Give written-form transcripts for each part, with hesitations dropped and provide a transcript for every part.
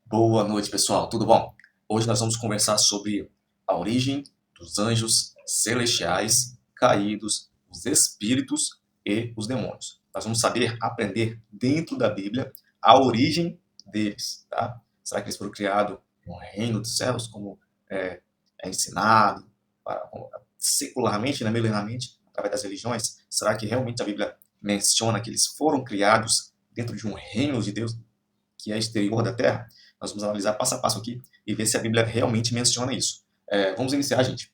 Boa noite, pessoal. Tudo bom? Hoje nós vamos conversar sobre a origem dos anjos celestiais caídos, os espíritos e os demônios. Nós vamos saber aprender dentro da Bíblia a origem deles, tá? Será que eles foram criados no reino dos céus, como é ensinado secularmente, né, milenarmente, através das religiões? Será que realmente a Bíblia menciona que eles foram criados dentro de um reino de Deus que é exterior da Terra? Nós vamos analisar passo a passo aqui e ver se a Bíblia realmente menciona isso. Vamos iniciar, gente,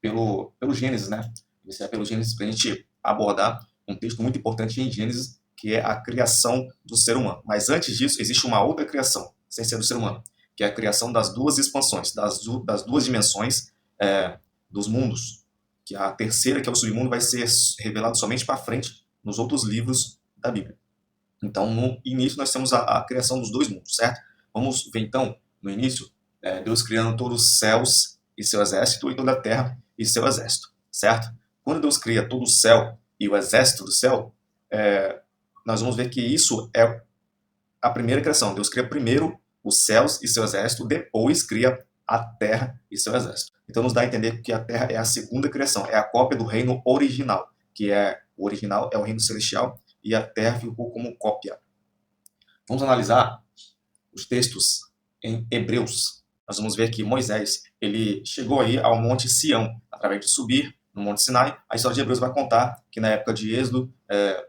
pelo Gênesis, né? Iniciar pelo Gênesis para a gente abordar um texto muito importante em Gênesis, que é a criação do ser humano. Mas antes disso, existe uma outra criação, sem ser do ser humano, que é a criação das duas expansões, das duas dimensões dos mundos. Que a terceira, que é o submundo, vai ser revelado somente para frente nos outros livros da Bíblia. Então, no início, nós temos a criação dos dois mundos, certo? Vamos ver, então, no início, Deus criando todos os céus e seu exército e toda a terra e seu exército, certo? Quando Deus cria todo o céu e o exército do céu, nós vamos ver que isso é a primeira criação. Deus cria primeiro os céus e seu exército, depois cria a terra e seu exército. Então, nos dá a entender que a terra é a segunda criação, é a cópia do reino original, que é o original é o reino celestial, e a terra ficou como cópia. Vamos analisar os textos em Hebreus. Nós vamos ver que Moisés ele chegou aí ao Monte Sião, através de subir no Monte Sinai. A história de Hebreus vai contar que na época de Êxodo,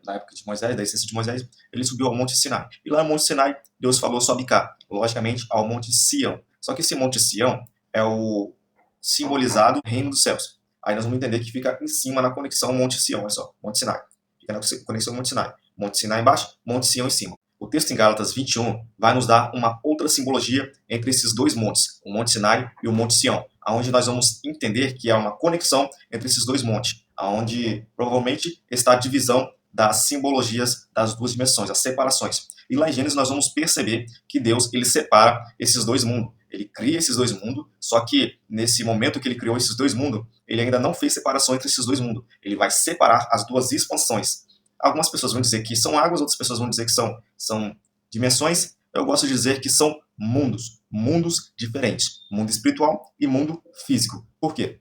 na época de Moisés, da essência de Moisés, ele subiu ao Monte Sinai. E lá no Monte Sinai, Deus falou, sobe cá, logicamente, ao Monte Sião. Só que esse Monte Sião é o simbolizado reino dos céus. Aí nós vamos entender que fica em cima na conexão Monte Sião, olha só, Monte Sinai. Fica na conexão Monte Sinai. Monte Sinai embaixo, Monte Sião em cima. O texto em Gálatas 21 vai nos dar uma outra simbologia entre esses dois montes, o Monte Sinai e o Monte Sião, onde nós vamos entender que há uma conexão entre esses dois montes, onde provavelmente está a divisão das simbologias das duas dimensões, as separações. E lá em Gênesis nós vamos perceber que Deus ele separa esses dois mundos. Ele cria esses dois mundos, só que nesse momento que ele criou esses dois mundos, ele ainda não fez separação entre esses dois mundos. Ele vai separar as duas expansões. Algumas pessoas vão dizer que são águas, outras pessoas vão dizer que são dimensões. Eu gosto de dizer que são mundos diferentes, mundo espiritual e mundo físico. Por quê?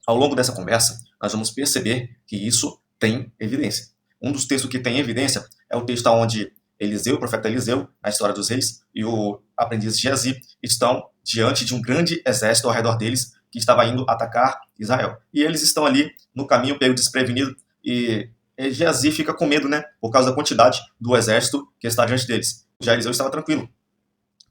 Ao longo dessa conversa, nós vamos perceber que isso tem evidência. Um dos textos que tem evidência é o texto onde Eliseu, o profeta Eliseu, na história dos reis, e o aprendiz Geazi estão diante de um grande exército ao redor deles que estava indo atacar Israel. E eles estão ali no caminho, pego desprevenido, e Geazi fica com medo, né? Por causa da quantidade do exército que está diante deles. Já Eliseu estava tranquilo.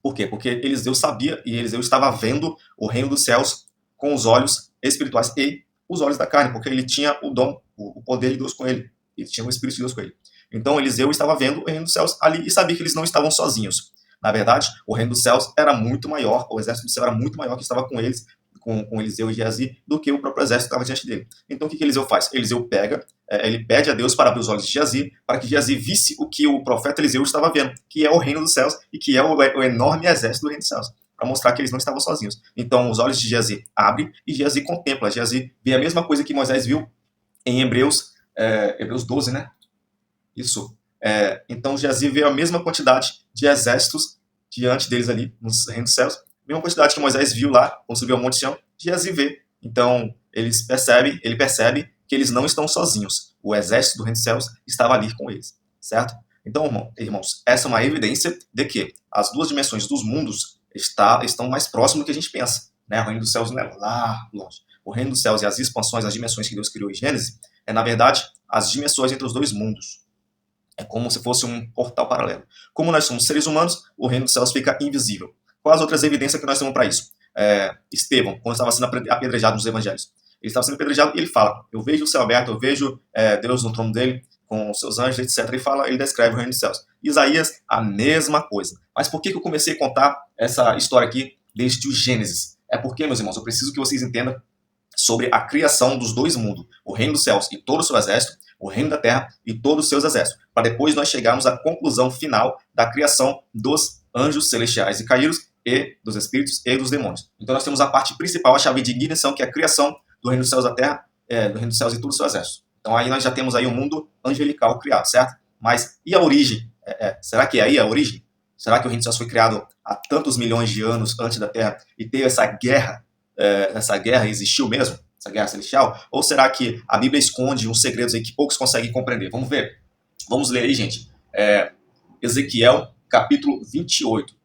Por quê? Porque Eliseu sabia e Eliseu estava vendo o reino dos céus com os olhos espirituais e os olhos da carne, porque ele tinha o dom, o poder de Deus com ele. Ele tinha o Espírito de Deus com ele. Então Eliseu estava vendo o reino dos céus ali e sabia que eles não estavam sozinhos. Na verdade, o reino dos céus era muito maior, o exército do céu era muito maior que estava com eles, com Eliseu e Geazi, do que o próprio exército que estava diante dele. Então o que Eliseu faz? Eliseu ele pede a Deus para abrir os olhos de Geazi, para que Geazi visse o que o profeta Eliseu estava vendo, que é o reino dos céus e que é o enorme exército do reino dos céus, para mostrar que eles não estavam sozinhos. Então os olhos de Geazi abrem e Geazi contempla. Geazi vê a mesma coisa que Moisés viu em Hebreus 12, né? Isso. Então Geazi vê a mesma quantidade de exércitos diante deles ali, nos reinos dos céus, mesma quantidade que Moisés viu lá, quando subiu ao Monte Sião, Geazi vê. Então ele percebe que eles não estão sozinhos. O exército do reino dos céus estava ali com eles, certo? Então, irmãos, essa é uma evidência de que as duas dimensões dos mundos estão mais próximas do que a gente pensa, né? O reino dos céus não é lá longe. O reino dos céus e as expansões, as dimensões que Deus criou em Gênesis, na verdade, as dimensões entre os dois mundos. É como se fosse um portal paralelo. Como nós somos seres humanos, o reino dos céus fica invisível. Quais as outras evidências que nós temos para isso? Estevão, quando estava sendo apedrejado nos evangelhos. Ele estava sendo apedrejado e ele fala, eu vejo o céu aberto, eu vejo Deus no trono dele, com os seus anjos, etc. Ele descreve o reino dos céus. Isaías, a mesma coisa. Mas por que eu comecei a contar essa história aqui desde o Gênesis? É porque, meus irmãos, eu preciso que vocês entendam sobre a criação dos dois mundos, o reino dos céus e todo o seu exército, o reino da terra e todos os seus exércitos, para depois nós chegarmos à conclusão final da criação dos anjos celestiais e caídos e dos espíritos e dos demônios. Então nós temos a parte principal, a chave de ignição, que é a criação do reino dos céus da terra, do reino dos céus e todo o seu exército. Então aí nós já temos aí um mundo angelical criado, certo? Mas e a origem? Será que é aí a origem? Será que o reino dos céus foi criado há tantos milhões de anos antes da Terra e ter essa guerra existiu mesmo? Essa guerra celestial? Ou será que a Bíblia esconde uns segredos aí que poucos conseguem compreender? Vamos ver. Vamos ler aí, gente. Ezequiel, capítulo 28.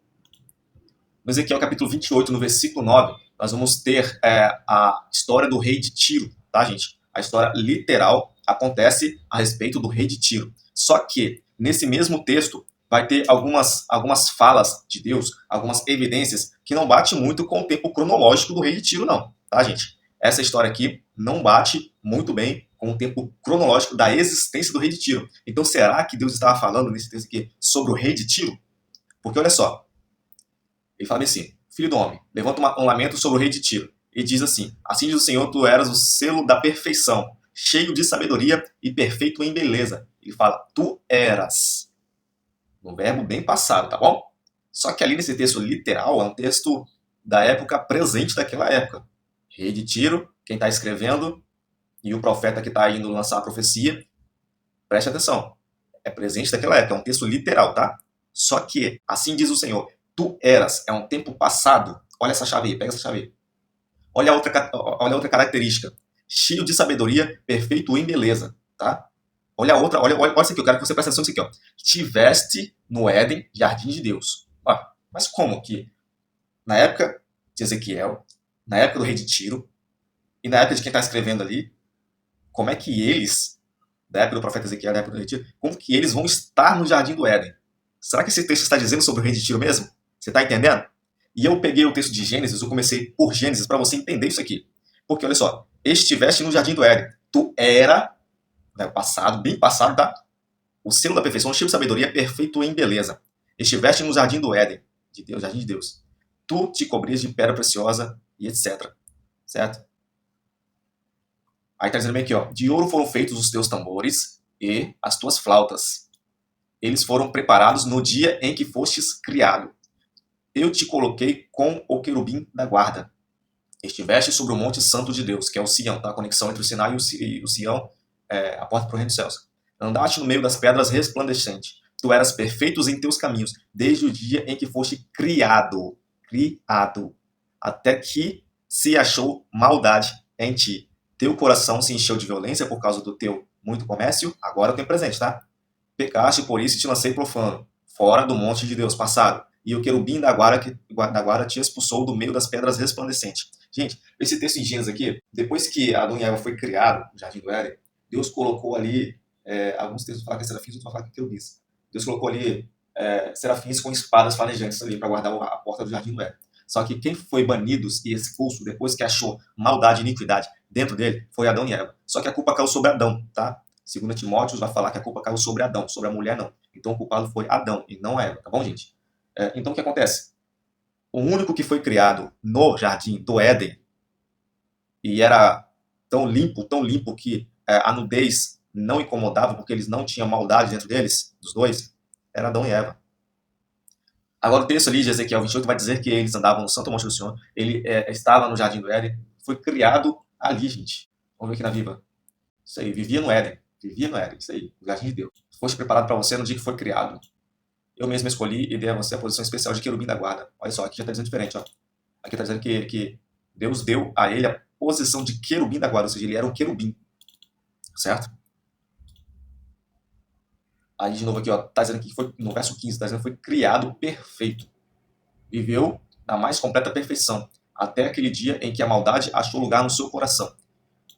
No Ezequiel, capítulo 28, no versículo 9, nós vamos ter a história do rei de Tiro, tá, gente? A história literal acontece a respeito do rei de Tiro. Só que, nesse mesmo texto, vai ter algumas falas de Deus, algumas evidências que não bate muito com o tempo cronológico do rei de Tiro, não, tá, gente? Essa história aqui não bate muito bem com o tempo cronológico da existência do rei de Tiro. Então, será que Deus estava falando nesse texto aqui sobre o rei de Tiro? Porque, olha só, ele fala assim, filho do homem, levanta um lamento sobre o rei de Tiro, e diz assim diz o Senhor, tu eras o selo da perfeição, cheio de sabedoria e perfeito em beleza. Ele fala, tu eras, no verbo bem passado, tá bom? Só que ali nesse texto literal, é um texto da época presente daquela época. Rei de Tiro, quem está escrevendo, e o profeta que está indo lançar a profecia, preste atenção, é presente daquela época, é um texto literal, tá? Só que, assim diz o Senhor, tu eras, é um tempo passado. Olha essa chave aí, pega essa chave aí. Olha outra característica. Cheio de sabedoria, perfeito em beleza, tá? Olha isso aqui, eu quero que você preste atenção nisso aqui, ó. Tiveste no Éden, jardim de Deus. Mas como que, na época de Ezequiel, na época do rei de Tiro, e na época de quem está escrevendo ali, como é que eles, da época do profeta Ezequiel, da época do rei de Tiro, como que eles vão estar no jardim do Éden? Será que esse texto está dizendo sobre o rei de Tiro mesmo? Você está entendendo? E eu peguei o texto de Gênesis, eu comecei por Gênesis para você entender isso aqui. Porque, olha só, estiveste no jardim do Éden. Tu era, né, passado, bem passado, tá? O selo da perfeição, cheio de sabedoria, perfeito em beleza. Estiveste no jardim do Éden, de Deus, jardim de Deus. Tu te cobrias de pedra preciosa e etc. Certo? Aí está dizendo bem aqui, ó. De ouro foram feitos os teus tambores e as tuas flautas. Eles foram preparados no dia em que fostes criado. Eu te coloquei com o querubim da guarda. Estiveste sobre o monte santo de Deus, que é o Sião, tá? A conexão entre o Sinai e o Sião, a porta para o reino dos céus. Andaste no meio das pedras resplandecentes. Tu eras perfeitos em teus caminhos, desde o dia em que foste criado, até que se achou maldade em ti. Teu coração se encheu de violência por causa do teu muito comércio, agora eu tenho presente, tá? Pecaste, por isso te lancei profano, fora do monte de Deus passado. E o querubim da guarda te expulsou do meio das pedras resplandecentes. Gente, esse texto em Gênesis aqui, depois que Adão e Eva foi criado no Jardim do Éden, Deus colocou ali, alguns textos falam que é serafins, outros falam que é querubins. Deus colocou ali serafins com espadas flamejantes ali para guardar a porta do Jardim do Éden. Só que quem foi banido e expulso depois que achou maldade e iniquidade dentro dele foi Adão e Eva. Só que a culpa caiu sobre Adão, tá? 2 Timóteo vai falar que a culpa caiu sobre Adão, sobre a mulher não. Então o culpado foi Adão e não Eva, tá bom, gente? Então o que acontece? O único que foi criado no jardim do Éden e era tão limpo que a nudez não incomodava porque eles não tinham maldade dentro deles, dos dois, era Adão e Eva. Agora o texto ali de Ezequiel 28 vai dizer que eles andavam no Santo Monte do Senhor, ele estava no jardim do Éden, foi criado ali, gente. Vamos ver aqui na Viva. Isso aí, vivia no Éden, isso aí, o jardim de Deus. Foste preparado para você no dia que foi criado. Eu mesmo escolhi e dei a você a posição especial de querubim da guarda. Olha só, aqui já está dizendo diferente. Ó. Aqui está dizendo que Deus deu a ele a posição de querubim da guarda, ou seja, ele era um querubim. Certo? Aí de novo aqui, ó, está dizendo que foi, no verso 15, está dizendo que foi criado perfeito. Viveu na mais completa perfeição, até aquele dia em que a maldade achou lugar no seu coração.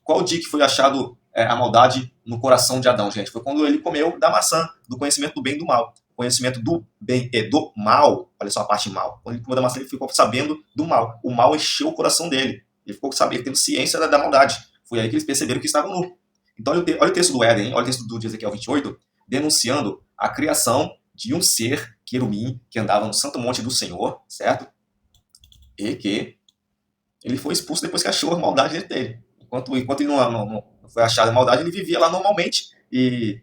Qual o dia que foi achado a maldade no coração de Adão, gente? Foi quando ele comeu da maçã, do conhecimento do bem e do mal. Conhecimento do bem e do mal, olha só a parte mal. Quando ele comeu da maçã, ele ficou sabendo do mal. O mal encheu o coração dele. Ele ficou sabendo, tendo ciência da maldade. Foi aí que eles perceberam que estavam nu. Então, olha o texto do Éden, hein? Olha o texto do Ezequiel 28, denunciando a criação de um ser querubim que andava no santo monte do Senhor, certo? E que ele foi expulso depois que achou a maldade dentro dele. Enquanto ele não foi achado a maldade, ele vivia lá normalmente e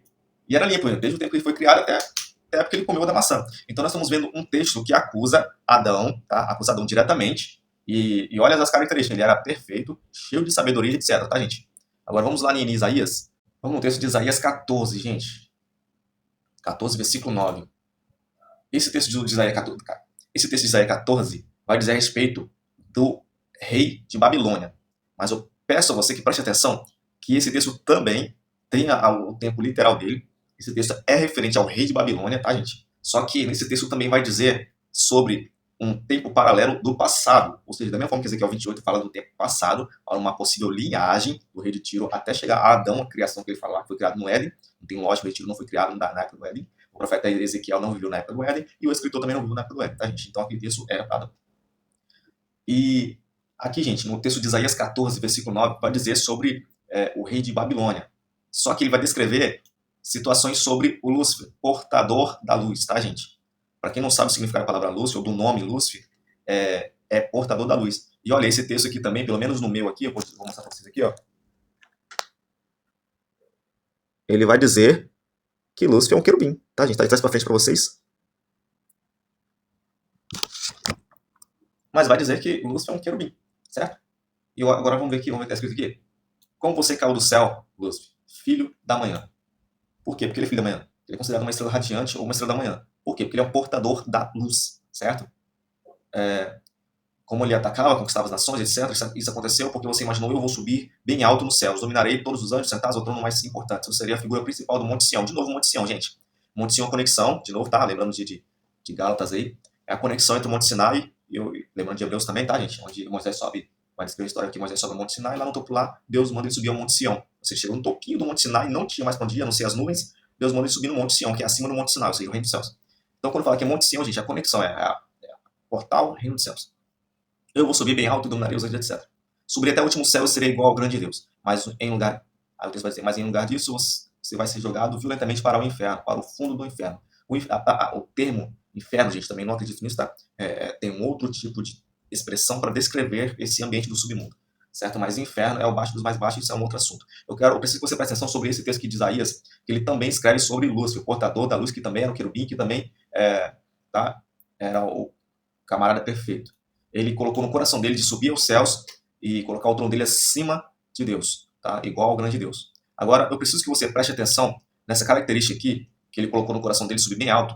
era limpo, desde o tempo que ele foi criado até a época que ele comeu da maçã. Então nós estamos vendo um texto que acusa Adão, tá? Acusa Adão diretamente, e olha as características, ele era perfeito, cheio de sabedoria, etc, tá, gente? Agora vamos lá em Isaías, vamos no texto de Isaías 14, gente. 14, versículo 9. Esse texto de Isaías 14, esse texto de Isaías 14 vai dizer a respeito do rei de Babilônia. Mas eu peço a você que preste atenção que esse texto também tem o tempo literal dele. Esse texto é referente ao rei de Babilônia, tá, gente? Só que nesse texto também vai dizer sobre um tempo paralelo do passado. Ou seja, da mesma forma que Ezequiel 28 fala do tempo passado, fala uma possível linhagem do rei de Tiro até chegar a Adão, a criação que ele fala que foi criado no Éden. Não tem lógica, o rei de Tiro não foi criado na época do Éden. O profeta Ezequiel não viveu na época do Éden e o escritor também não viveu na época do Éden, tá, gente? Então aquele texto era para Adão. E aqui, gente, no texto de Isaías 14, versículo 9, vai dizer sobre o rei de Babilônia. Só que ele vai descrever situações sobre o Lúcifer, portador da luz, tá, gente? Para quem não sabe o significado da palavra Lúcifer, ou do nome Lúcifer, é portador da luz. E olha, esse texto aqui também, pelo menos no meu aqui, eu vou mostrar para vocês aqui, ó. Ele vai dizer que Lúcifer é um querubim, tá, gente? Tá de trás para frente para vocês. Mas vai dizer que Lúcifer é um querubim, certo? E agora vamos ver aqui, vamos ver o que está escrito aqui. Como você caiu do céu, Lúcifer, filho da manhã. Por quê? Porque ele é filho da manhã. Ele é considerado uma estrela radiante ou uma estrela da manhã. Por quê? Porque ele é um portador da luz, certo? Como ele atacava, conquistava as nações, etc. Isso aconteceu porque você imaginou, eu vou subir bem alto nos céus, dominarei todos os anjos sentados ao trono mais importante. Eu seria a figura principal do Monte Sião. De novo, Monte Sião, gente. Monte Sião é a conexão, de novo, tá? Lembrando de Gálatas aí. É a conexão entre o Monte Sinai e lembrando de Hebreus também, tá, gente? Onde Moisés sobe, vai descrever a história aqui, Moisés sobe ao Monte Sinai, e lá no topo lá, Deus manda ele subir ao Monte Sião. Você chegou no topinho do Monte Sinai, não tinha mais para onde ir, a não ser as nuvens, Deus manda ele subir no Monte Sião, que é acima do Monte Sinai, ou seja, o reino dos céus. Então, quando fala que é Monte Sião, gente, a conexão é portal, reino dos céus. Eu vou subir bem alto e dominarei os anjos, etc. Subir até o último céu e serei igual ao grande Deus. Mas em lugar, aí o texto vai dizer, mas em lugar disso, você vai ser jogado violentamente para o inferno, para o fundo do inferno. O termo inferno, gente, também não acredito nisso, tá? Tem um outro tipo de expressão para descrever esse ambiente do submundo, certo? Mas inferno é o baixo dos mais baixos, isso é um outro assunto. Eu preciso que você preste atenção sobre esse texto aqui de Isaías, que ele também escreve sobre Lúcifer, o portador da luz, que também era o querubim, que também era o camarada perfeito. Ele colocou no coração dele de subir aos céus e colocar o trono dele acima de Deus, tá? Igual ao grande Deus. Agora, eu preciso que você preste atenção nessa característica aqui, que ele colocou no coração dele subir bem alto,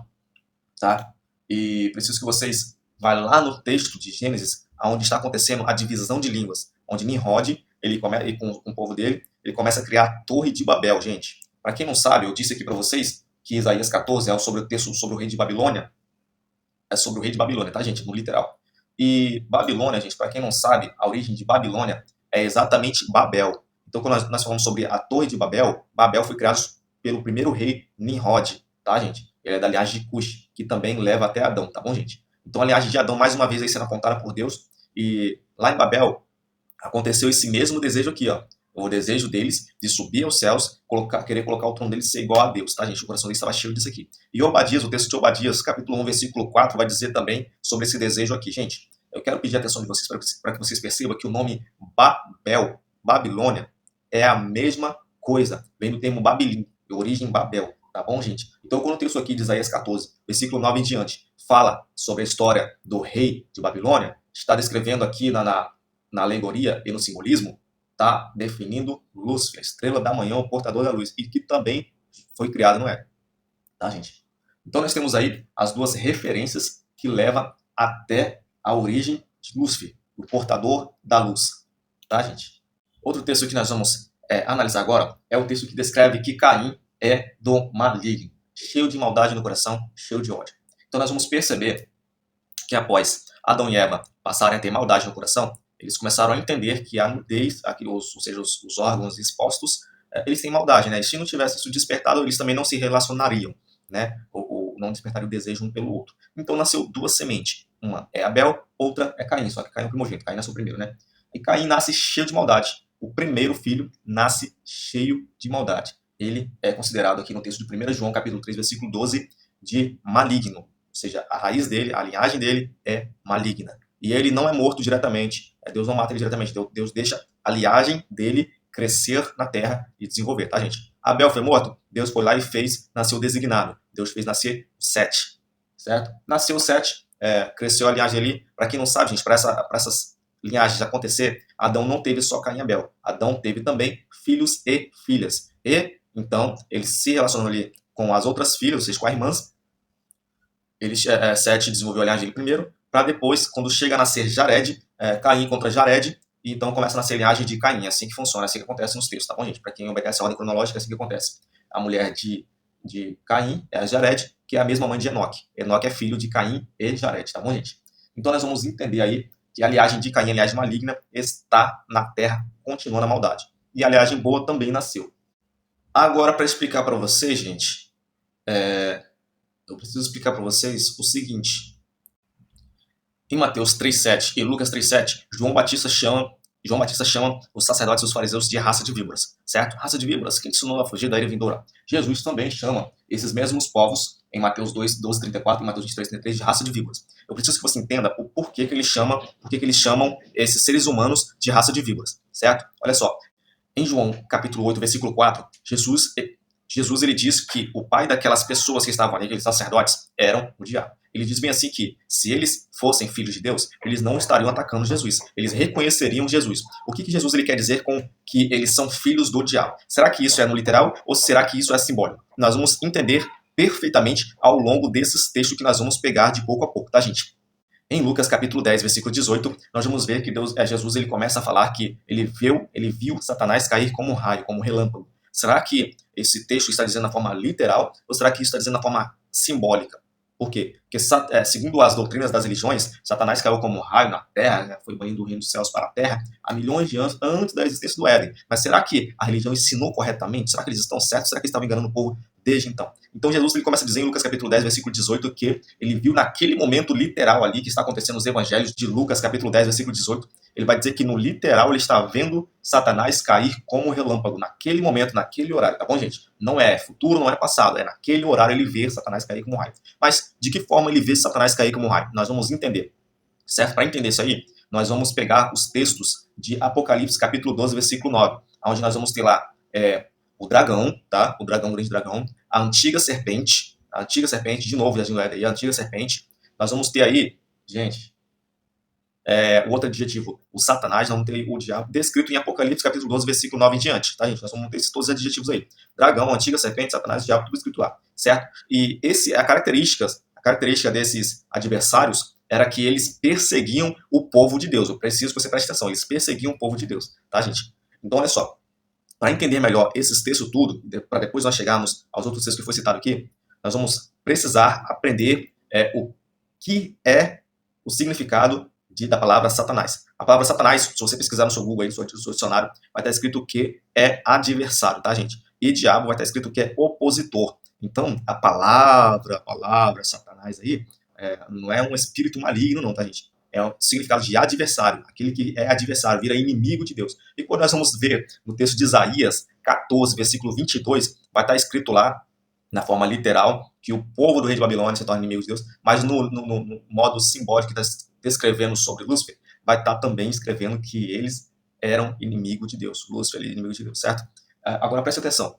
tá? E preciso que vocês vá lá no texto de Gênesis, onde está acontecendo a divisão de línguas, onde Nimrod, ele com o povo dele, ele começa a criar a Torre de Babel, gente. Para quem não sabe, eu disse aqui para vocês que Isaías 14 é sobre o texto sobre o rei de Babilônia. É sobre o rei de Babilônia, tá, gente? No literal. E Babilônia, gente, para quem não sabe, a origem de Babilônia é exatamente Babel. Então, quando nós falamos sobre a Torre de Babel, Babel foi criado pelo primeiro rei Nimrod, tá, gente? Ele é da linhagem de Cush, que também leva até Adão, tá bom, gente? Então, a linhagem de Adão, mais uma vez, aí sendo apontada por Deus. E lá em Babel, aconteceu esse mesmo desejo aqui, ó. O desejo deles de subir aos céus, querer colocar o trono deles ser igual a Deus, tá, gente? O coração deles estava cheio disso aqui. E Obadias, o texto de Obadias, capítulo 1, versículo 4, vai dizer também sobre esse desejo aqui, gente. Eu quero pedir a atenção de vocês para que vocês percebam que o nome Babel, Babilônia, é a mesma coisa. Vem do termo Babilim, de origem Babel, tá bom, gente? Então, quando o texto aqui de Isaías 14, versículo 9 em diante, fala sobre a história do rei de Babilônia, está descrevendo aqui na alegoria e no simbolismo, está definindo Lúcifer, a estrela da manhã, o portador da luz, e que também foi criado no Éden. Tá, gente? Então nós temos aí as duas referências que levam até a origem de Lúcifer, o portador da luz. Tá, gente? Outro texto que nós vamos analisar agora é o texto que descreve que Caim é do maligno, cheio de maldade no coração, cheio de ódio. Então nós vamos perceber que após Adão e Eva passarem a ter maldade no coração, eles começaram a entender que a nudez, ou seja, os órgãos expostos, eles têm maldade, né? E se não tivesse isso despertado, eles também não se relacionariam, né? Ou não despertariam o desejo um pelo outro. Então nasceu duas sementes. Uma é Abel, outra é Caim. Só que Caim é o primogênito, Caim nasceu primeiro, né? E Caim nasce cheio de maldade. O primeiro filho nasce cheio de maldade. Ele é considerado aqui no texto de 1 João, capítulo 3, versículo 12, de maligno. Ou seja, a raiz dele, a linhagem dele é maligna. E ele não é morto diretamente. Deus não mata ele diretamente. Deus deixa a linhagem dele crescer na terra e desenvolver, tá, gente? Abel foi morto, Deus foi lá e nasceu o designado. Deus fez nascer o Sete, certo? Nasceu o Sete, cresceu a linhagem ali. Para quem não sabe, gente, para essas linhagens acontecer, Adão não teve só Caim e Abel. Adão teve também filhos e filhas. E, então, ele se relacionou ali com as outras filhas, ou seja, com as irmãs, Sete desenvolveu a linhagem dele primeiro, para depois, quando chega a nascer Jared, Caim contra Jared, e então começa a nascer a linhagem de Caim. É assim que funciona, é assim que acontece nos textos, tá bom, gente? Para quem obedece a ordem cronológica, é assim que acontece. A mulher de Caim é a Jared, que é a mesma mãe de Enoque. Enoque é filho de Caim e Jared, tá bom, gente? Então nós vamos entender aí que a linhagem de Caim, a linhagem maligna, está na terra, continua na maldade. E a linhagem boa também nasceu. Agora, para explicar para vocês, gente, eu preciso explicar para vocês o seguinte. Em Mateus 3,7 e Lucas 3,7, João Batista chama os sacerdotes e os fariseus de raça de víboras, certo? Raça de víboras, que ensinou a fugir da ira vindoura. Jesus também chama esses mesmos povos, em Mateus 2, 12, 34 e Mateus 23, 33, de raça de víboras. Eu preciso que você entenda o porquê que eles chamam esses seres humanos de raça de víboras, certo? Olha só, em João capítulo 8, versículo 4, Jesus ele diz que o pai daquelas pessoas que estavam ali, aqueles sacerdotes, eram o diabo. Ele diz bem assim que, se eles fossem filhos de Deus, eles não estariam atacando Jesus. Eles reconheceriam Jesus. O que Jesus ele quer dizer com que eles são filhos do diabo? Será que isso é no literal ou será que isso é simbólico? Nós vamos entender perfeitamente ao longo desses textos que nós vamos pegar de pouco a pouco, tá, gente? Em Lucas capítulo 10, versículo 18, nós vamos ver que Jesus ele começa a falar que ele viu Satanás cair como um raio, como um relâmpago. Será que esse texto está dizendo na forma literal ou será que isso está dizendo na forma simbólica? Por quê? Porque, segundo as doutrinas das religiões, Satanás caiu como um raio na terra, né? Foi banido do reino dos céus para a terra há milhões de anos antes da existência do Éden. Mas será que a religião ensinou corretamente? Será que eles estão certos? Será que eles estavam enganando o povo desde então? Então Jesus ele começa a dizer em Lucas capítulo 10, versículo 18, que ele viu naquele momento literal ali que está acontecendo nos evangelhos de Lucas capítulo 10, versículo 18, ele vai dizer que no literal ele está vendo Satanás cair como um relâmpago, naquele momento, naquele horário, tá bom, gente? Não é futuro, não é passado, é naquele horário ele vê Satanás cair como um raio. Mas de que forma ele vê Satanás cair como um raio? Nós vamos entender, certo? Para entender isso aí, nós vamos pegar os textos de Apocalipse capítulo 12, versículo 9, onde nós vamos ter lá o dragão, tá? O dragão, o grande dragão, a antiga serpente, de novo, a antiga serpente. Nós vamos ter aí, gente, o outro adjetivo, o Satanás, nós vamos ter o diabo, descrito em Apocalipse capítulo 12, versículo 9 em diante, tá, gente? Nós vamos ter todos os adjetivos aí. Dragão, antiga serpente, Satanás, diabo, tudo escrito lá, certo? E a característica desses adversários era que eles perseguiam o povo de Deus. Eu preciso que você preste atenção, eles perseguiam o povo de Deus, tá, gente? Então, olha só, para entender melhor esses textos tudo, para depois nós chegarmos aos outros textos que foi citado aqui, nós vamos precisar aprender o que é o significado da palavra Satanás. A palavra Satanás, se você pesquisar no seu Google, aí, no seu dicionário, vai estar escrito que é adversário, tá, gente? E diabo vai estar escrito que é opositor. Então, a palavra Satanás aí, não é um espírito maligno, não, tá, gente? É o significado de adversário. Aquele que é adversário, vira inimigo de Deus. E quando nós vamos ver no texto de Isaías 14, versículo 22, vai estar escrito lá, na forma literal, que o povo do rei de Babilônia se torna inimigo de Deus, mas no modo simbólico que está descrevendo sobre Lúcifer, vai estar também escrevendo que eles eram inimigo de Deus. Lúcifer é inimigo de Deus, certo? Agora preste atenção.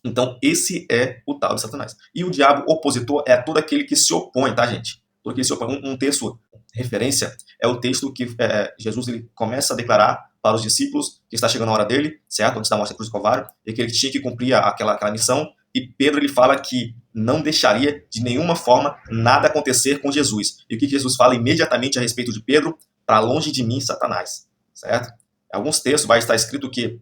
Então, esse é o tal de Satanás. E o diabo opositor é todo aquele que se opõe, tá, gente? Todo aquele que se opõe. Um texto referência é o texto que Jesus ele começa a declarar para os discípulos que está chegando a hora dele, certo? Antes da morte da cruz do Calvário, e que ele tinha que cumprir aquela missão. E Pedro ele fala que não deixaria de nenhuma forma nada acontecer com Jesus. E o que Jesus fala imediatamente a respeito de Pedro? Para longe de mim, Satanás. Certo? Em alguns textos vai estar escrito que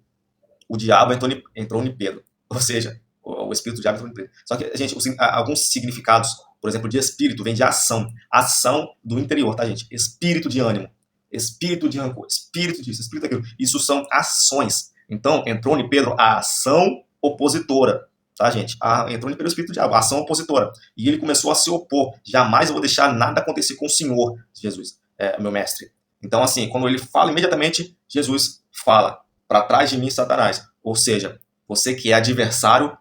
o diabo entrou em Pedro. Ou seja, o espírito do diabo entrou em Pedro. Só que, gente, alguns significados, por exemplo, de espírito, vem de ação. Ação do interior, tá, gente? Espírito de ânimo, espírito de rancor, espírito disso, espírito daquilo. Isso são ações. Então, entrou em Pedro a ação opositora. Tá, gente? Entrou pelo espírito do diabo, a ação opositora. E ele começou a se opor. Jamais eu vou deixar nada acontecer com o Senhor, Jesus, meu mestre. Então, assim, quando ele fala imediatamente, Jesus fala, para trás de mim, Satanás. Ou seja, você que é adversário,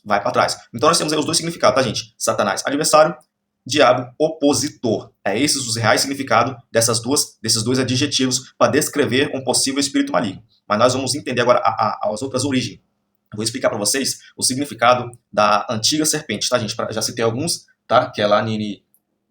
vai para trás. Então, nós temos aí os dois significados, tá, gente? Satanás, adversário, diabo, opositor. Esses os reais significados desses dois adjetivos para descrever um possível espírito maligno. Mas nós vamos entender agora as outras origens. Vou explicar para vocês o significado da antiga serpente, tá, gente? Já citei alguns, tá? Que é lá em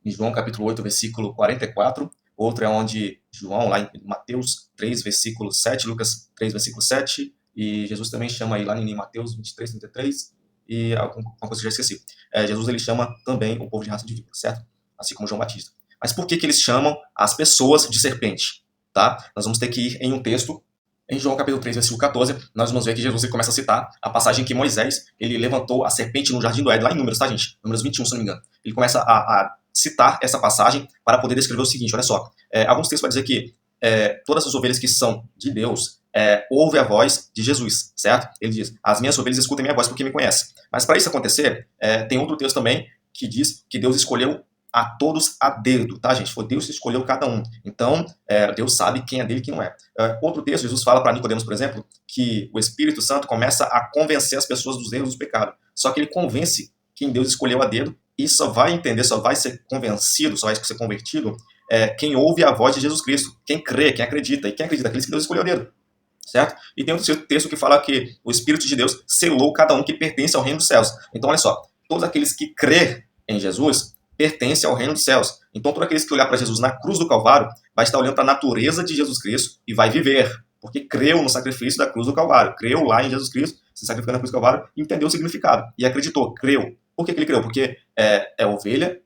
João capítulo 8, versículo 44. Outro é onde João, lá em Mateus 3, versículo 7, Lucas 3, versículo 7. E Jesus também chama aí lá em Mateus 23, 33. e alguma coisa que eu já esqueci. Jesus ele chama também o povo de raça de víbora, certo? Assim como João Batista. Mas por que eles chamam as pessoas de serpente? Tá? Nós vamos ter que ir em um texto, em João capítulo 3, versículo 14, nós vamos ver que Jesus ele começa a citar a passagem que Moisés ele levantou a serpente no jardim do Éden, lá em Números, tá, gente? Números 21, se não me engano. Ele começa a citar essa passagem para poder descrever o seguinte, olha só. Alguns textos vão dizer que todas as ovelhas que são de Deus ouvem a voz de Jesus, certo? Ele diz, as minhas ovelhas escutam a minha voz porque me conhecem. Mas para isso acontecer, tem outro texto também que diz que Deus escolheu a todos a dedo, tá, gente? Foi Deus que escolheu cada um. Então, Deus sabe quem é dele e quem não é. Outro texto, Jesus fala para Nicodemos, por exemplo, que o Espírito Santo começa a convencer as pessoas dos erros do pecado. Só que ele convence quem Deus escolheu a dedo e só vai entender, só vai ser convencido, só vai ser convertido quem ouve a voz de Jesus Cristo, quem crê, quem acredita. E quem acredita? Aqueles que Deus escolheu a dedo. Certo? E tem outro texto que fala que o Espírito de Deus selou cada um que pertence ao reino dos céus. Então, olha só, todos aqueles que crê em Jesus pertencem ao reino dos céus. Então, todos aqueles que olhar para Jesus na cruz do Calvário vai estar olhando para a natureza de Jesus Cristo e vai viver, porque creu no sacrifício da cruz do Calvário, creu lá em Jesus Cristo, se sacrificando na cruz do Calvário, entendeu o significado e acreditou, creu. Por que ele creu? Porque é ovelha,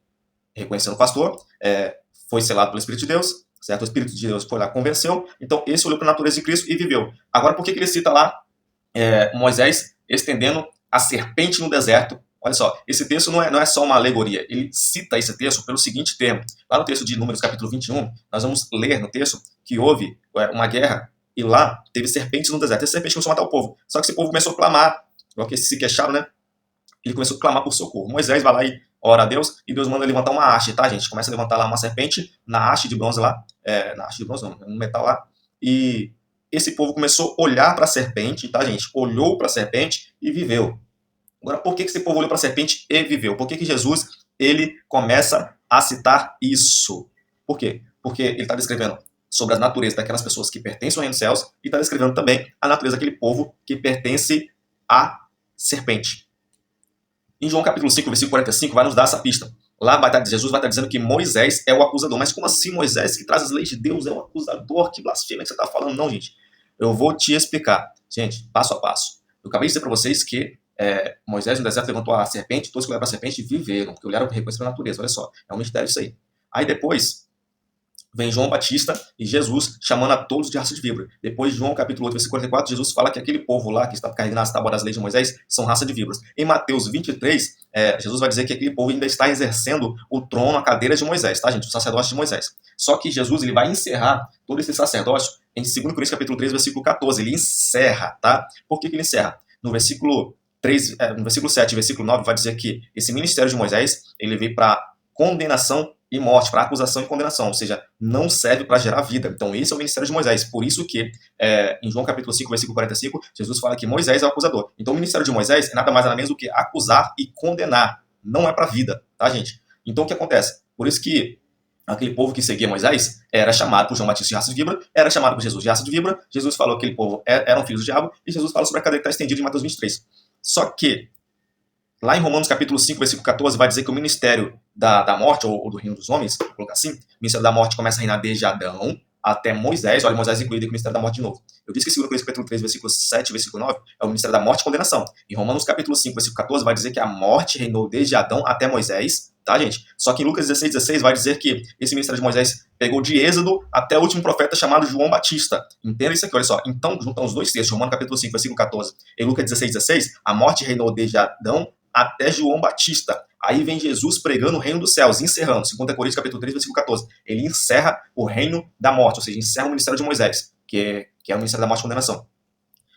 reconhecendo o pastor, foi selado pelo Espírito de Deus, certo? O Espírito de Deus foi lá, convenceu, então esse olhou para a natureza de Cristo e viveu. Agora, por que ele cita lá Moisés estendendo a serpente no deserto? Olha só, esse texto não é só uma alegoria, ele cita esse texto pelo seguinte termo. Lá no texto de Números, capítulo 21, nós vamos ler no texto que houve uma guerra e lá teve serpentes no deserto. Essa serpente começou a matar o povo. Só que esse povo começou a clamar, porque se queixaram, né? Ele começou a clamar por socorro. Moisés vai lá e ora a Deus, e Deus manda levantar uma haste, tá, gente? Começa a levantar lá uma serpente na haste de bronze lá, na haste de bronze não, um metal lá, e esse povo começou a olhar para a serpente, tá, gente? Olhou para a serpente e viveu. Agora, por que esse povo olhou para a serpente e viveu? Por que Jesus ele começa a citar isso? Por quê? Porque ele está descrevendo sobre a natureza daquelas pessoas que pertencem ao reino dos céus e está descrevendo também a natureza daquele povo que pertence à serpente. Em João capítulo 5, versículo 45, vai nos dar essa pista. Lá Jesus vai estar dizendo que Moisés é o acusador. Mas como assim Moisés, que traz as leis de Deus, é o acusador? Que blasfêmia que você está falando? Não, gente. Eu vou te explicar. Gente, passo a passo. Eu acabei de dizer para vocês que Moisés no deserto levantou a serpente, todos que olharam para a serpente viveram, porque olharam para reconhecer a natureza. Olha só, é um mistério isso aí. Aí depois vem João Batista e Jesus chamando a todos de raça de víbora. Depois, João capítulo 8, versículo 44, Jesus fala que aquele povo lá que está carregando as tábuas das leis de Moisés são raça de víboras. Em Mateus 23, Jesus vai dizer que aquele povo ainda está exercendo o trono, a cadeira de Moisés, tá, gente? O sacerdócio de Moisés. Só que Jesus ele vai encerrar todo esse sacerdócio em 2 Coríntios capítulo 3, versículo 14. Ele encerra, tá? Por que ele encerra? No versículo 7 e versículo 9 vai dizer que esse ministério de Moisés ele veio para condenação e morte, para acusação e condenação, ou seja, não serve para gerar vida. Então esse é o ministério de Moisés. Por isso que em João capítulo 5, versículo 45, Jesus fala que Moisés é o acusador. Então o ministério de Moisés é nada mais nada menos do que acusar e condenar. Não é para vida, tá, gente? Então o que acontece? Por isso que aquele povo que seguia Moisés era chamado por João Batista de raça de víbora, era chamado por Jesus de raça de víbora. Jesus falou que aquele povo eram filhos do diabo, e Jesus fala sobre a cadeia que está estendida em Mateus 23. Só que lá em Romanos capítulo 5, versículo 14, vai dizer que o ministério da morte, ou do reino dos homens, vou colocar assim, o ministério da morte começa a reinar desde Adão até Moisés. Olha, Moisés incluído com o ministério da morte de novo. Eu disse que 2 Coríntios capítulo 3, versículo 7 e versículo 9 é o ministério da morte e condenação. Em Romanos capítulo 5, versículo 14, vai dizer que a morte reinou desde Adão até Moisés, tá, gente? Só que em Lucas 16, 16 vai dizer que esse ministério de Moisés pegou de Êxodo até o último profeta chamado João Batista. Entenda isso aqui, olha só. Então, juntando os dois textos, Romanos capítulo 5, versículo 14 e Lucas 16, 16, a morte reinou desde Adão até João Batista. Aí vem Jesus pregando o reino dos céus, encerrando. 2 Coríntios capítulo 3, versículo 14. Ele encerra o reino da morte, ou seja, encerra o ministério de Moisés, que é o ministério da morte e condenação.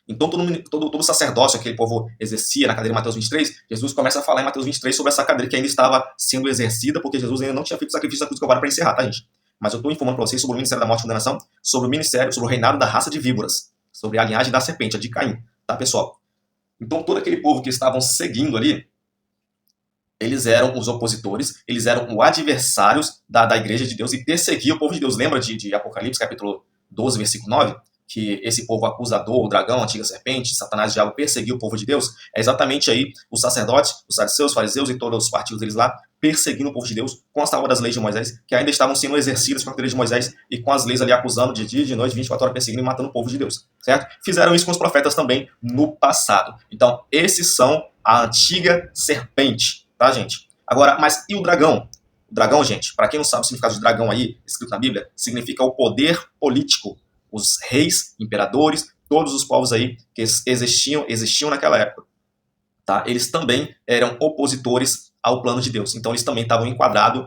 Então, todo o sacerdócio que aquele povo exercia na cadeira de Mateus 23, Jesus começa a falar em Mateus 23 sobre essa cadeira que ainda estava sendo exercida, porque Jesus ainda não tinha feito o sacrifício da cruz do Calvário para encerrar, tá, gente? Mas eu estou informando para vocês sobre o ministério da morte e condenação, sobre o ministério, sobre o reinado da raça de víboras, sobre a linhagem da serpente, a de Caim, tá, pessoal? Então, todo aquele povo que estavam seguindo ali, eles eram os opositores, eles eram os adversários da igreja de Deus e perseguiam o povo de Deus. Lembra de Apocalipse, capítulo 12, versículo 9? Que esse povo acusador, o dragão, a antiga serpente, Satanás, o diabo, perseguiu o povo de Deus. É exatamente aí os sacerdotes, os saduceus, os fariseus e todos os partidos deles lá, perseguindo o povo de Deus com as tábuas das leis de Moisés, que ainda estavam sendo exercidas com a lei de Moisés e com as leis ali acusando de dia, de noite, 24 horas perseguindo e matando o povo de Deus, certo? Fizeram isso com os profetas também no passado. Então, esses são a antiga serpente, tá, gente? Agora, mas e o dragão? O dragão, gente, para quem não sabe o significado de dragão aí, escrito na Bíblia, significa o poder político. Os reis, imperadores, todos os povos aí que existiam naquela época, tá? Eles também eram opositores ao plano de Deus. Então, eles também estavam enquadrados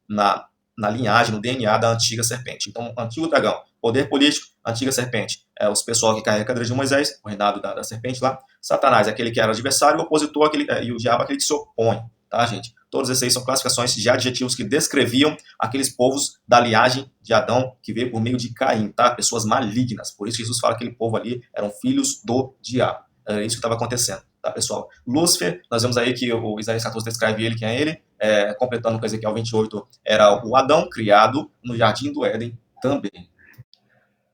na linhagem, no DNA da antiga serpente. Então, o antigo dragão, poder político, antiga serpente, os pessoal que carrega a cadeira de Moisés, o reinado da serpente lá. Satanás é aquele que era adversário, o opositor, e o diabo é aquele que se opõe, tá, gente? Todos esses aí são classificações de adjetivos que descreviam aqueles povos da linhagem de Adão, que veio por meio de Caim, tá? Pessoas malignas. Por isso Jesus fala que aquele povo ali eram filhos do diabo. Era isso que estava acontecendo, tá, pessoal? Lúcifer, nós vemos aí que o Isaías 14 descreve ele, quem é ele, completando com Ezequiel 28, era o Adão criado no Jardim do Éden também.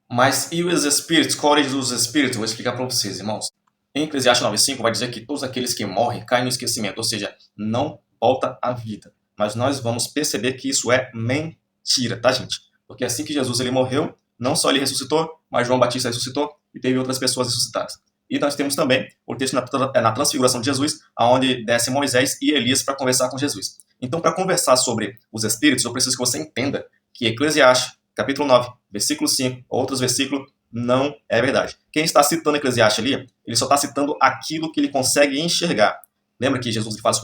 Mas e os espíritos? Qual a origem dos espíritos? Vou explicar para vocês, irmãos. Em Eclesiastes 9:5 vai dizer que todos aqueles que morrem caem no esquecimento, ou seja, não volta à vida. Mas nós vamos perceber que isso é mentira, tá, gente? Porque assim que Jesus ele morreu, não só ele ressuscitou, mas João Batista ressuscitou e teve outras pessoas ressuscitadas. E nós temos também o texto na transfiguração de Jesus, onde desce Moisés e Elias para conversar com Jesus. Então, para conversar sobre os espíritos, eu preciso que você entenda que Eclesiastes, capítulo 9, versículo 5, outros versículos, não é verdade. Quem está citando Eclesiastes ali, ele só está citando aquilo que ele consegue enxergar. Lembra que Jesus fala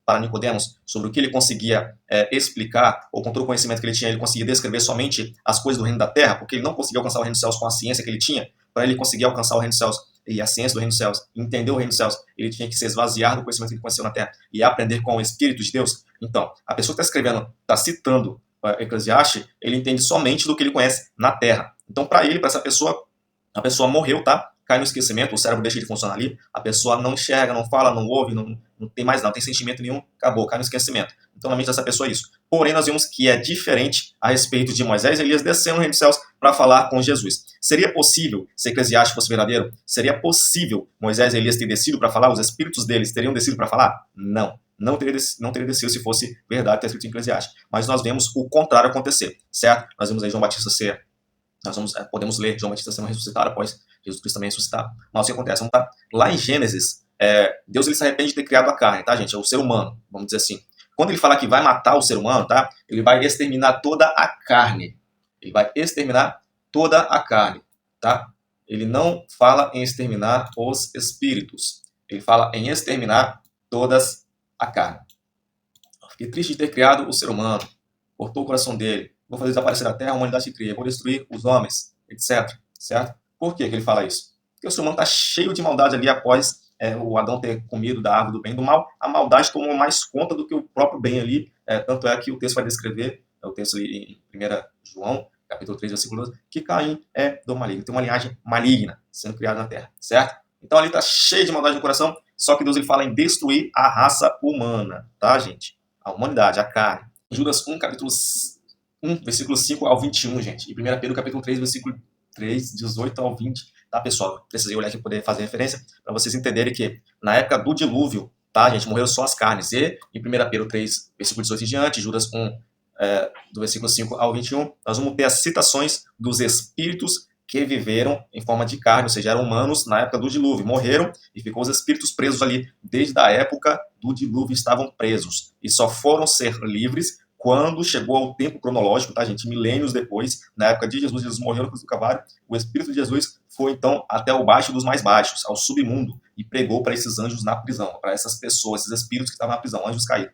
para Nicodemos, sobre o que ele conseguia explicar, ou com todo o conhecimento que ele tinha, ele conseguia descrever somente as coisas do reino da terra, porque ele não conseguia alcançar o reino dos céus com a ciência que ele tinha. Para ele conseguir alcançar o reino dos céus e a ciência do reino dos céus, entender o reino dos céus, ele tinha que se esvaziar do conhecimento que ele conheceu na terra e aprender com o Espírito de Deus. Então, a pessoa que está escrevendo, está citando Eclesiastes, ele entende somente do que ele conhece na terra. Então, para ele, para essa pessoa, a pessoa morreu, tá? Cai no esquecimento, o cérebro deixa de funcionar ali, a pessoa não enxerga, não fala, não ouve, não tem mais nada, não tem sentimento nenhum, acabou, cai no esquecimento. Então, na mente dessa pessoa é isso. Porém, nós vimos que é diferente a respeito de Moisés e Elias descendo no reino dos céus para falar com Jesus. Seria possível, se Eclesiastes fosse verdadeiro, seria possível Moisés e Elias terem descido para falar? Os espíritos deles teriam descido para falar? Não. Não teria descido se fosse verdade ter escrito em Eclesiastes. Mas nós vemos o contrário acontecer, certo? Nós vemos aí João Batista podemos ler João Batista sendo ressuscitado após Jesus Cristo também ressuscitar. Mas o que acontece? Vamos estar lá em Gênesis, Deus ele se arrepende de ter criado a carne, tá, gente? É o ser humano, vamos dizer assim. Quando ele fala que vai matar o ser humano, tá? Ele vai exterminar toda a carne. Ele vai exterminar toda a carne, tá? Ele não fala em exterminar os espíritos. Ele fala em exterminar todas a carne. Fiquei triste de ter criado o ser humano. Cortou o coração dele. Vou fazer desaparecer da terra, a humanidade se cria. Vou destruir os homens, etc. Certo? Por que ele fala isso? Porque o ser humano está cheio de maldade ali após o Adão ter comido da árvore do bem e do mal. A maldade tomou mais conta do que o próprio bem ali. Tanto é que o texto vai descrever, o texto ali em 1 João, capítulo 3, versículo 12, que Caim é do maligno. Tem uma linhagem maligna sendo criada na terra. Certo? Então ali está cheio de maldade no coração. Só que Deus ele fala em destruir a raça humana. Tá, gente? A humanidade, a carne. Em Judas 1, capítulo 1, versículo 5 ao 21, gente. E 1 Pedro, capítulo 3, versículo 3, 18 ao 20. Tá, pessoal? Precisei olhar aqui para poder fazer referência, para vocês entenderem que na época do dilúvio, tá, gente, morreram só as carnes. E em 1 Pedro 3, versículo 18 e diante, Judas 1, do versículo 5 ao 21, nós vamos ter as citações dos espíritos que viveram em forma de carne, ou seja, eram humanos na época do dilúvio, morreram e ficou os espíritos presos ali. Desde a época do dilúvio estavam presos e só foram ser livres quando chegou ao tempo cronológico, tá, gente? Milênios depois, na época de Jesus, Jesus morreu na cruz do Calvário, o Espírito de Jesus foi, então, até o baixo dos mais baixos, ao submundo, e pregou para esses anjos na prisão, para essas pessoas, esses espíritos que estavam na prisão, anjos caídos.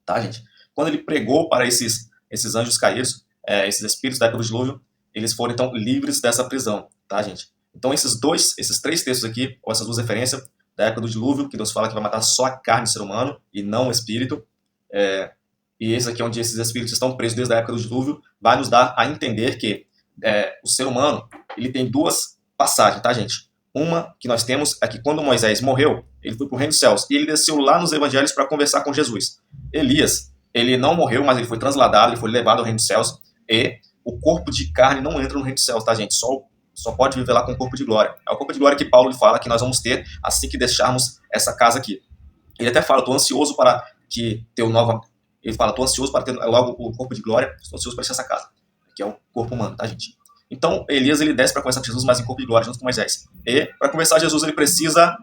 Tá, gente? Quando ele pregou para esses anjos caídos, esses espíritos da época do dilúvio, eles foram, então, livres dessa prisão, tá, gente? Então, esses três textos aqui, ou essas duas referências, da época do dilúvio, que Deus fala que vai matar só a carne do ser humano, e não o espírito, e esse aqui é onde esses espíritos estão presos desde a época do dilúvio, vai nos dar a entender que o ser humano ele tem duas passagens, tá, gente? Uma que nós temos é que quando Moisés morreu, ele foi para o reino dos céus e ele desceu lá nos evangelhos para conversar com Jesus. Elias, ele não morreu, mas ele foi transladado, ele foi levado ao reino dos céus e o corpo de carne não entra no reino dos céus, tá, gente? Só pode viver lá com o corpo de glória. É o corpo de glória que Paulo fala que nós vamos ter assim que deixarmos essa casa aqui. Ele até fala, estou ansioso para que ter o novo... Ele fala, estou ansioso para ter logo o corpo de glória, estou ansioso para essa casa, que é o corpo humano, tá, gente? Então, Elias, ele desce para conversar com Jesus, mas em corpo de glória, junto com Moisés. E, para conversar com Jesus, ele precisa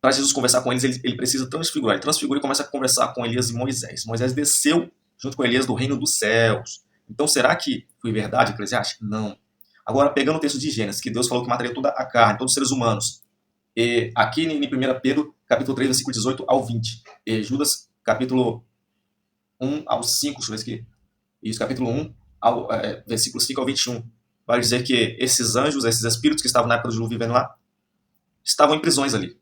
para Jesus conversar com eles, ele precisa transfigurar. Ele transfigura e começa a conversar com Elias e Moisés. Moisés desceu junto com Elias do reino dos céus. Então, será que foi verdade, Eclesiastes? Não. Agora, pegando o texto de Gênesis, que Deus falou que mataria toda a carne, todos os seres humanos. E aqui em 1 Pedro, capítulo 3, versículo 18 ao 20. E Judas, capítulo 1 ao 5, deixa eu ver aqui. Isso, capítulo 1, versículo 5 ao 21. Vai dizer que esses anjos, esses espíritos que estavam na época do dilúvio vivendo lá, estavam em prisões ali.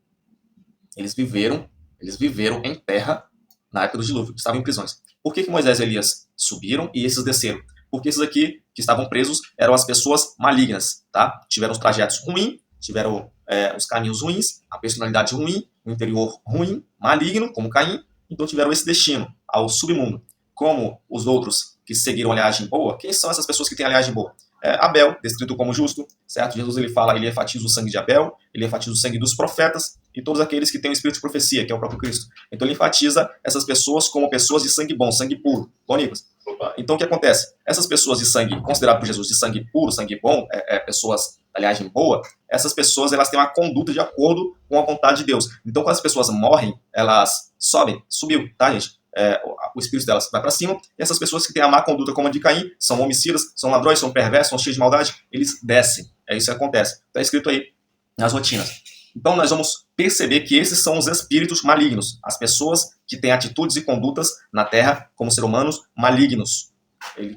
Eles viveram em terra na época do dilúvio, estavam em prisões. Por que Moisés e Elias subiram e esses desceram? Porque esses aqui que estavam presos eram as pessoas malignas, tá? Tiveram os trajetos ruins, tiveram os caminhos ruins, a personalidade ruim, o interior ruim, maligno, como Caim, então tiveram esse destino ao submundo. Como os outros que seguiram a linhagem boa, quem são essas pessoas que têm a linhagem boa? Abel, descrito como justo, certo? Jesus ele fala, ele enfatiza o sangue de Abel, ele enfatiza o sangue dos profetas e todos aqueles que têm o espírito de profecia, que é o próprio Cristo. Então ele enfatiza essas pessoas como pessoas de sangue bom, sangue puro. Bom, Nicolas? Então o que acontece? Essas pessoas de sangue, considerado por Jesus de sangue puro, sangue bom, pessoas da linhagem boa, essas pessoas elas têm uma conduta de acordo com a vontade de Deus. Então quando as pessoas morrem, elas subiu, tá, gente? O espírito delas vai para cima, e essas pessoas que têm a má conduta como a de Caim, são homicidas, são ladrões, são perversos, são cheios de maldade, eles descem. É isso que acontece. Está escrito aí nas rotinas. Então nós vamos perceber que esses são os espíritos malignos, as pessoas que têm atitudes e condutas na Terra como seres humanos malignos.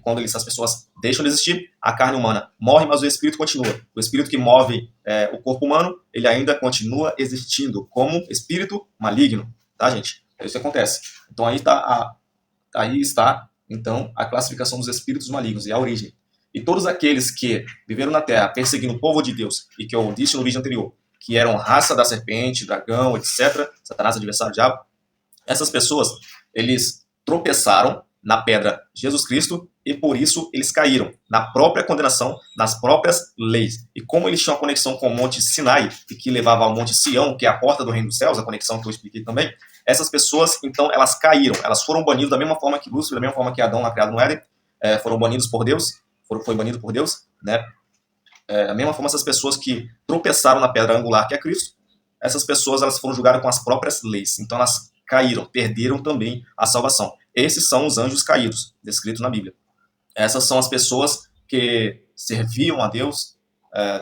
Quando essas pessoas deixam de existir, a carne humana morre, mas o espírito continua. O espírito que move o corpo humano, ele ainda continua existindo como espírito maligno, tá, gente? É isso que acontece. Então aí está então a classificação dos espíritos malignos e a origem. E todos aqueles que viveram na Terra perseguindo o povo de Deus, e que eu disse no vídeo anterior, que eram raça da serpente, dragão, etc., Satanás, adversário do diabo, essas pessoas, eles tropeçaram na pedra Jesus Cristo e por isso eles caíram na própria condenação, nas próprias leis. E como eles tinham a conexão com o Monte Sinai, e que levava ao Monte Sião, que é a porta do reino dos céus, a conexão que eu expliquei também, essas pessoas, então, elas caíram, elas foram banidas da mesma forma que Lúcifer, da mesma forma que Adão lá criado no Éden, foram banidos por Deus, foi banido por Deus, né? Da mesma forma, essas pessoas que tropeçaram na pedra angular que é Cristo, essas pessoas elas foram julgadas com as próprias leis, então elas caíram, perderam também a salvação. Esses são os anjos caídos, descritos na Bíblia. Essas são as pessoas que serviam a Deus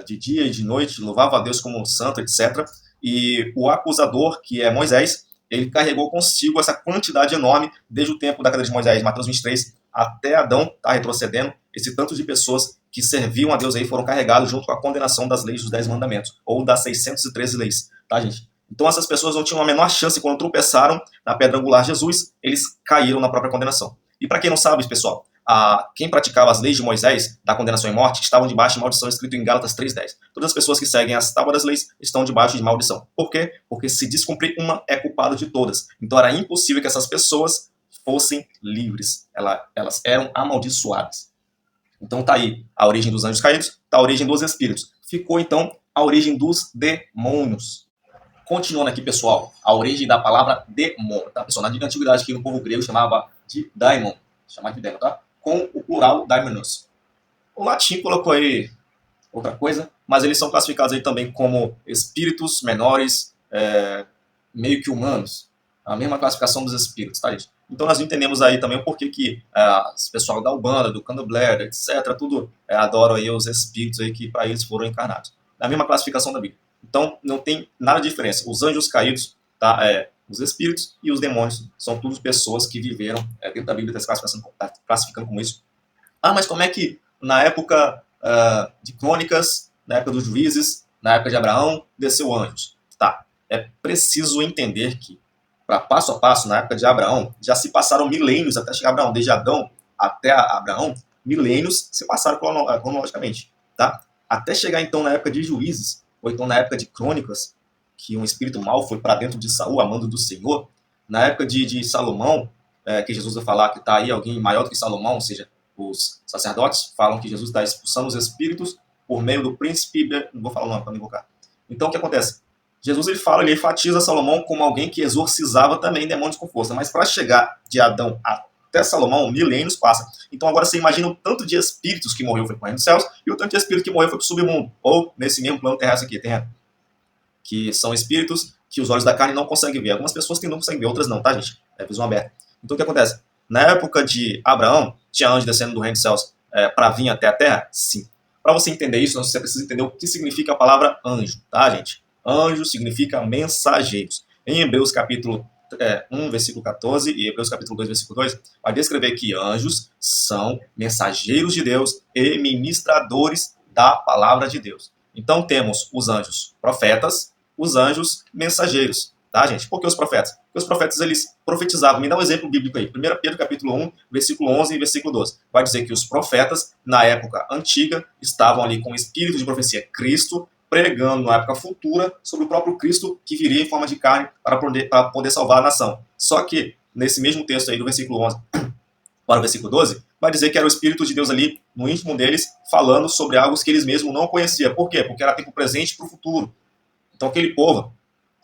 de dia e de noite, louvavam a Deus como santo, etc. E o acusador, que é Moisés, ele carregou consigo essa quantidade enorme, desde o tempo da queda de Moisés, Mateus 23, até Adão, tá retrocedendo, esse tanto de pessoas que serviam a Deus aí foram carregados junto com a condenação das leis dos 10 mandamentos, ou das 613 leis, tá, gente? Então essas pessoas não tinham a menor chance, quando tropeçaram na pedra angular Jesus, eles caíram na própria condenação. E para quem não sabe, pessoal, quem praticava as leis de Moisés, da condenação e morte, estavam debaixo de maldição, escrito em Gálatas 3:10. Todas as pessoas que seguem as tábuas das leis estão debaixo de maldição. Por quê? Porque se descumprir uma, é culpado de todas. Então era impossível que essas pessoas fossem livres. Elas eram amaldiçoadas. Então tá aí a origem dos anjos caídos, tá a origem dos espíritos. Ficou então a origem dos demônios. Continuando aqui, pessoal, a origem da palavra demônio, tá, pessoal? Na antiguidade, aqui no povo grego, chamava de daimon, chamava de daimon, tá? Com o plural daimonos. O latim colocou aí outra coisa, mas eles são classificados aí também como espíritos menores, meio que humanos. A mesma classificação dos espíritos, tá, gente? Então nós entendemos aí também o porquê que os pessoal da Umbanda, do Candomblé, etc., tudo adoram aí os espíritos aí que para eles foram encarnados. Na mesma classificação da Bíblia. Então não tem nada de diferença. Os anjos caídos, tá, os espíritos e os demônios são todas pessoas que viveram dentro da Bíblia, está classificando como isso. Mas como é que na época de Crônicas, na época dos Juízes, na época de Abraão, desceu anjos? Tá, é preciso entender que, para passo a passo, na época de Abraão, já se passaram milênios até chegar a Abraão. Desde Adão até Abraão, milênios se passaram cronologicamente, tá? Até chegar então na época de Juízes, ou então na época de Crônicas, que um espírito mau foi para dentro de Saul, a mando do Senhor. Na época de Salomão, que Jesus vai falar que está aí alguém maior do que Salomão, ou seja, os sacerdotes falam que Jesus está expulsando os espíritos por meio do príncipe, não vou falar o nome para não invocar. Então o que acontece? Jesus ele enfatiza Salomão como alguém que exorcizava também demônios com força, mas para chegar de Adão até Salomão, milênios passa. Então agora você imagina o tanto de espíritos que morreu foi para o reino dos céus e o tanto de espírito que morreu foi para o submundo, ou nesse mesmo plano terrestre aqui, terreno, que são espíritos que os olhos da carne não conseguem ver. Algumas pessoas não conseguem ver, outras não, tá, gente? É visão aberta. Então, o que acontece? Na época de Abraão, tinha anjo descendo do reino dos céus para vir até a terra? Sim. Para você entender isso, você precisa entender o que significa a palavra anjo, tá, gente? Anjo significa mensageiros. Em Hebreus capítulo 1, versículo 14 e Hebreus capítulo 2, versículo 2, vai descrever que anjos são mensageiros de Deus e ministradores da palavra de Deus. Então temos os anjos profetas, os anjos mensageiros, tá, gente? Por que os profetas? Porque os profetas, eles profetizavam. Me dá um exemplo bíblico aí. 1 Pedro capítulo 1, versículo 11 e versículo 12. Vai dizer que os profetas, na época antiga, estavam ali com o espírito de profecia Cristo, pregando na época futura sobre o próprio Cristo que viria em forma de carne para poder salvar a nação. Só que, nesse mesmo texto aí do versículo 11 para o versículo 12, vai dizer que era o Espírito de Deus ali no íntimo deles, falando sobre algo que eles mesmos não conheciam. Por quê? Porque era tempo presente para o futuro. Então aquele povo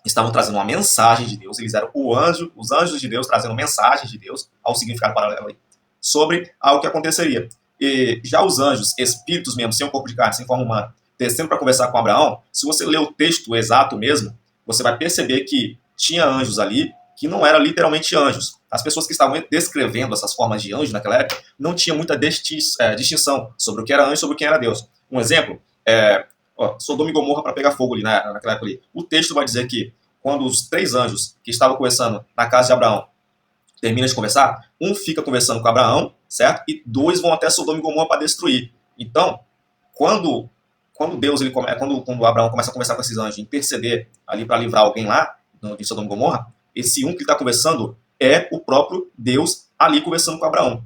estavam trazendo uma mensagem de Deus, eles eram os anjos de Deus trazendo mensagens de Deus, ao significado paralelo aí, sobre algo que aconteceria. E já os anjos, espíritos mesmo, sem um corpo de carne, sem forma humana, descendo para conversar com Abraão, se você ler o texto exato mesmo, você vai perceber que tinha anjos ali que não eram literalmente anjos. As pessoas que estavam descrevendo essas formas de anjo naquela época não tinham muita distinção sobre o que era anjo e sobre o que era Deus. Um exemplo Sodoma e Gomorra para pegar fogo ali naquela época ali. O texto vai dizer que quando os 3 anjos que estavam conversando na casa de Abraão terminam de conversar, um fica conversando com Abraão, certo? E 2 vão até Sodoma e Gomorra para destruir. Então, quando Abraão começa a conversar com esses anjos, interceder ali para livrar alguém lá de Sodoma e Gomorra, esse um que está conversando é o próprio Deus ali conversando com Abraão.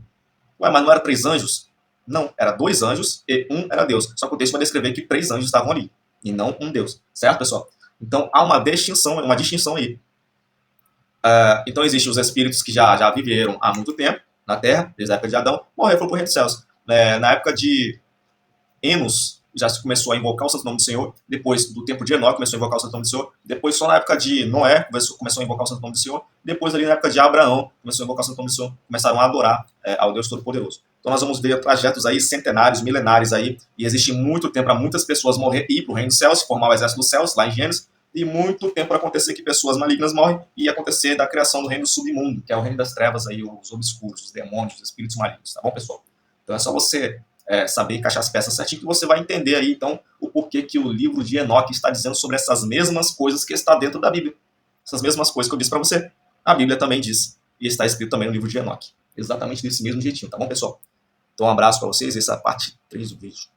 Ué, mas não eram 3 anjos? Não, era 2 anjos e um era Deus. Só que o texto vai descrever que 3 anjos estavam ali, e não um Deus. Certo, pessoal? Então, há uma distinção aí. Então, existem os espíritos que já viveram há muito tempo na Terra, desde a época de Adão, morreram e foram para o reino dos céus. Na época de Enos, já se começou a invocar o santo nome do Senhor. Depois do tempo de Enoque, começou a invocar o santo nome do Senhor. Depois, só na época de Noé, começou a invocar o santo nome do Senhor. Depois, ali na época de Abraão, começou a invocar o santo nome do Senhor. Começaram a adorar ao Deus Todo-Poderoso. Então, nós vamos ver trajetos aí centenários, milenares aí. E existe muito tempo para muitas pessoas morrer e ir para o reino dos céus, formar o exército dos céus, lá em Gênesis. E muito tempo para acontecer que pessoas malignas morrem e acontecer da criação do reino do submundo, que é o reino das trevas, aí, os obscuros, os demônios, os espíritos malignos. Tá bom, pessoal? Então, é só você saber encaixar as peças certinho, que você vai entender aí, então, o porquê que o livro de Enoque está dizendo sobre essas mesmas coisas que está dentro da Bíblia. Essas mesmas coisas que eu disse para você, a Bíblia também diz, e está escrito também no livro de Enoque. Exatamente desse mesmo jeitinho, tá bom, pessoal? Então, um abraço para vocês, essa é a parte 3 do vídeo.